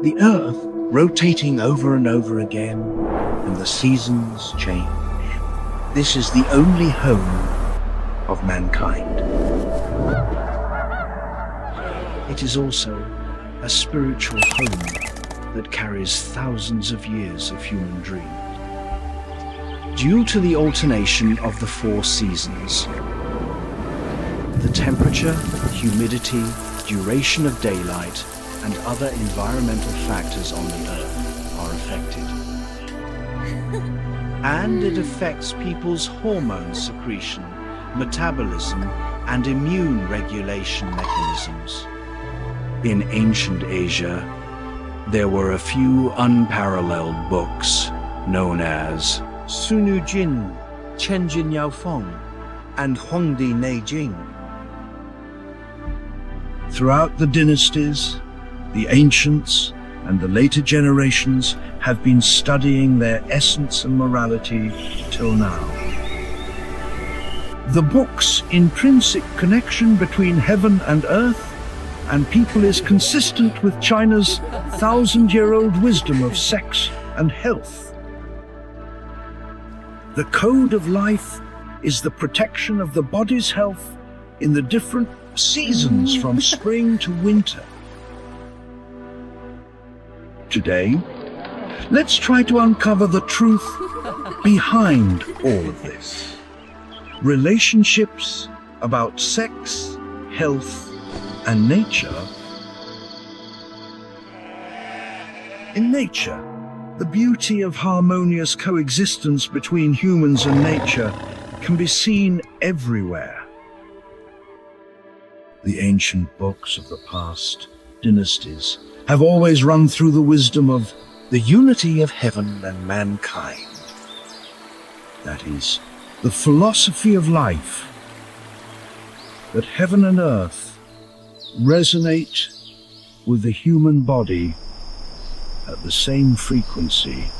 The Earth rotating over and over again, and the seasons change. This is the only home of mankind. It is also a spiritual home that carries thousands of years of human dream. Due to the alternation of the 4 seasons, the temperature, humidity, duration of daylight, and other environmental factors on the Earth are affected. And it affects people's hormone secretion, metabolism, and immune regulation mechanisms. In ancient Asia, there were a few unparalleled books known as Sunu Jin, Chenjin Yaofeng, and Huangdi Neijing. Throughout the dynasties, the ancients and the later generations have been studying their essence and morality till now. The book's intrinsic connection between heaven and earth and people is consistent with China's 1,000-year-old wisdom of sex and health. The code of life is the protection of the body's health in the different seasons from spring to winter. Today, let's try to uncover the truth behind all of this. Relationships about sex, health, and nature. In nature, the beauty of harmonious coexistence between humans and nature can be seen everywhere. The ancient books of the past dynasties have always run through the wisdom of the unity of heaven and mankind. That is, the philosophy of life, that heaven and earth resonate with the human body at the same frequency.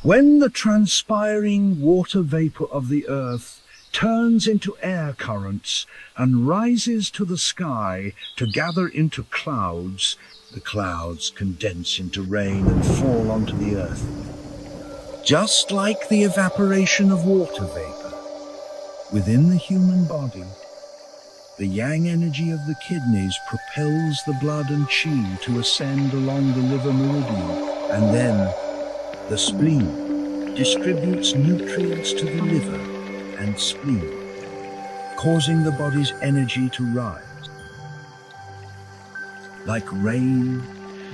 When the transpiring water vapor of the earth turns into air currents and rises to the sky to gather into clouds, the clouds condense into rain and fall onto the earth. Just like the evaporation of water vapor within the human body, the yang energy of the kidneys propels the blood and qi to ascend along the liver meridian, and then the spleen distributes nutrients to the liver and spleen, causing the body's energy to rise. Like rain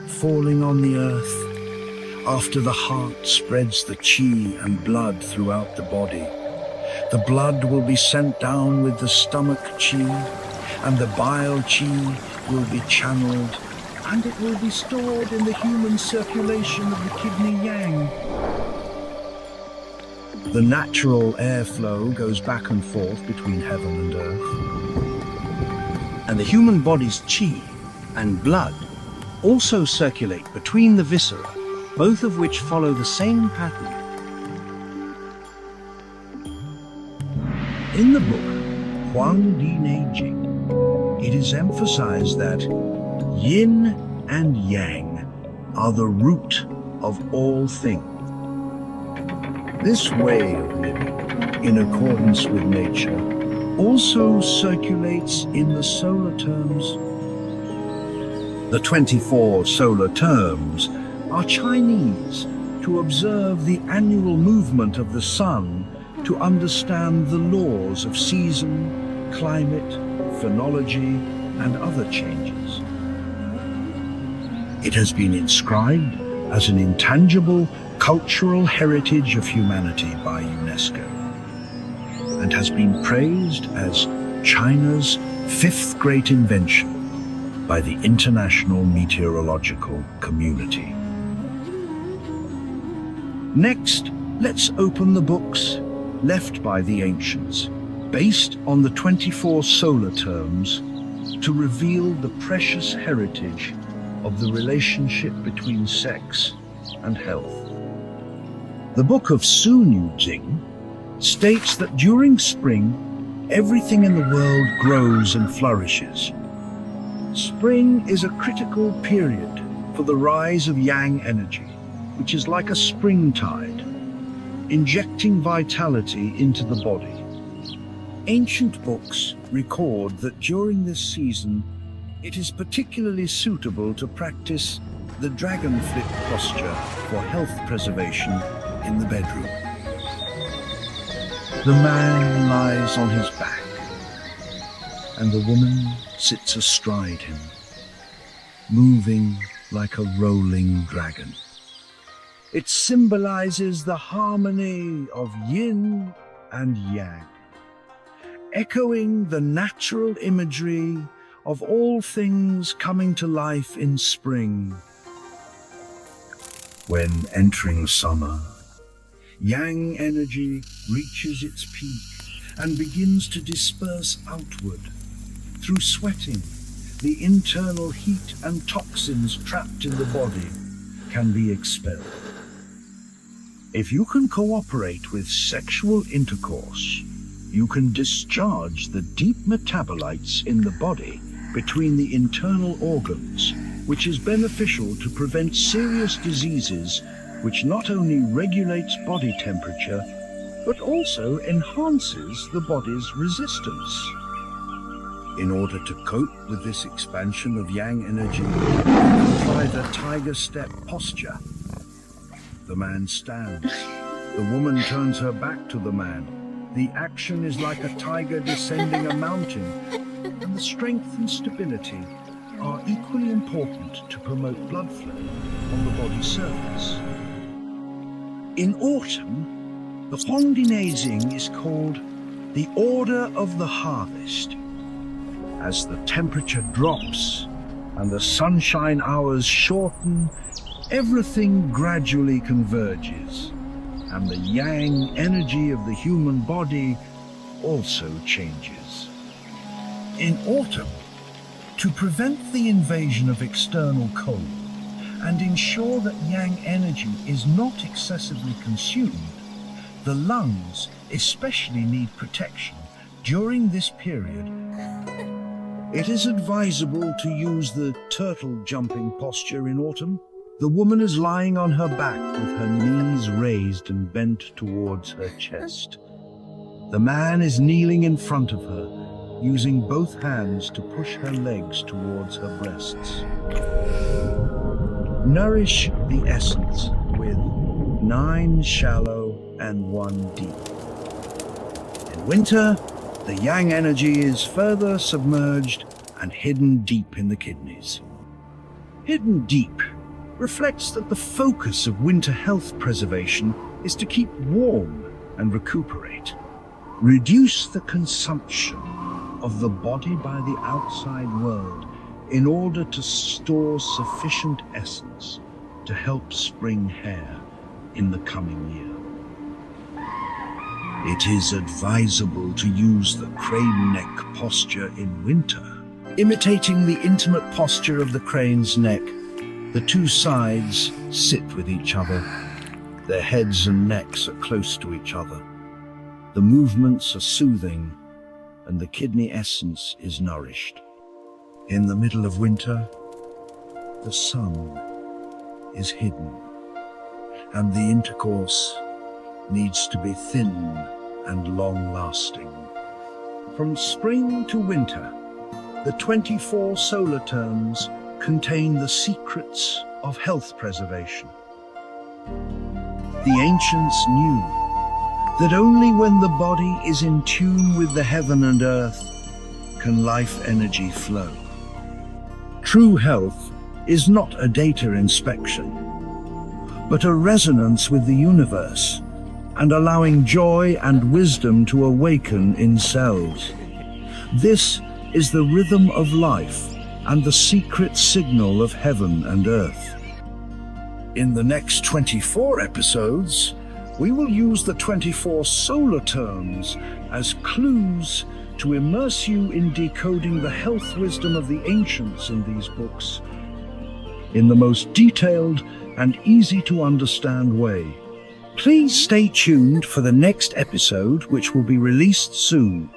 falling on the earth, after the heart spreads the qi and blood throughout the body, the blood will be sent down with the stomach qi, and the bile qi will be channeled, and it will be stored in the human circulation of the kidney yang. The natural airflow goes back and forth between heaven and earth. And the human body's qi and blood also circulate between the viscera, both of which follow the same pattern. In the book Huangdi Neijing, it is emphasized that yin and yang are the root of all things. This way of living, in accordance with nature, also circulates in the solar terms. The 24 solar terms are Chinese to observe the annual movement of the sun, to understand the laws of season, climate, phenology, and other changes. It has been inscribed as an intangible cultural heritage of humanity by UNESCO, and has been praised as China's 5th great invention by the international meteorological community. Next, let's open the books left by the ancients, based on the 24 solar terms, to reveal the precious heritage of the relationship between sex and health. The book of Sunu Jin states that during spring, everything in the world grows and flourishes. Spring is a critical period for the rise of yang energy, which is like a spring tide, injecting vitality into the body. Ancient books record that during this season, it is particularly suitable to practice the dragon flip posture for health preservation in the bedroom. The man lies on his back, and the woman sits astride him, moving like a rolling dragon. It symbolizes the harmony of yin and yang, echoing the natural imagery of all things coming to life in spring. When entering summer, yang energy reaches its peak and begins to disperse outward. Through sweating, the internal heat and toxins trapped in the body can be expelled. If you can cooperate with sexual intercourse, you can discharge the deep metabolites in the body between the internal organs, which is beneficial to prevent serious diseases, which not only regulates body temperature, but also enhances the body's resistance. In order to cope with this expansion of yang energy, try the tiger step posture. The man stands. The woman turns her back to the man. The action is like a tiger descending a mountain, and the strength and stability are equally important to promote blood flow on the body's surface. In autumn, the Hongdinezing is called the Order of the Harvest. As the temperature drops and the sunshine hours shorten, everything gradually converges, and the yang energy of the human body also changes. In autumn, to prevent the invasion of external cold and ensure that yang energy is not excessively consumed, the lungs especially need protection during this period. It is advisable to use the turtle jumping posture in autumn. The woman is lying on her back with her knees raised and bent towards her chest. The man is kneeling in front of her, using both hands to push her legs towards her breasts. Nourish the essence with 9 shallow and 1 deep. In winter, the yang energy is further submerged and hidden deep in the kidneys. Hidden deep reflects that the focus of winter health preservation is to keep warm and recuperate. Reduce the consumption of the body by the outside world in order to store sufficient essence to help spring hair in the coming year. It is advisable to use the crane neck posture in winter. Imitating the intimate posture of the crane's neck, the two sides sit with each other. Their heads and necks are close to each other. The movements are soothing, and the kidney essence is nourished. In the middle of winter, the sun is hidden, and the intercourse needs to be thin and long-lasting. From spring to winter, the 24 solar terms contain the secrets of health preservation. The ancients knew that only when the body is in tune with the heaven and earth can life energy flow. True health is not a data inspection, but a resonance with the universe, and allowing joy and wisdom to awaken in cells. This is the rhythm of life and the secret signal of heaven and earth. In the next 24 episodes, we will use the 24 solar terms as clues to immerse you in decoding the health wisdom of the ancients in these books in the most detailed and easy to understand way. Please stay tuned for the next episode, which will be released soon.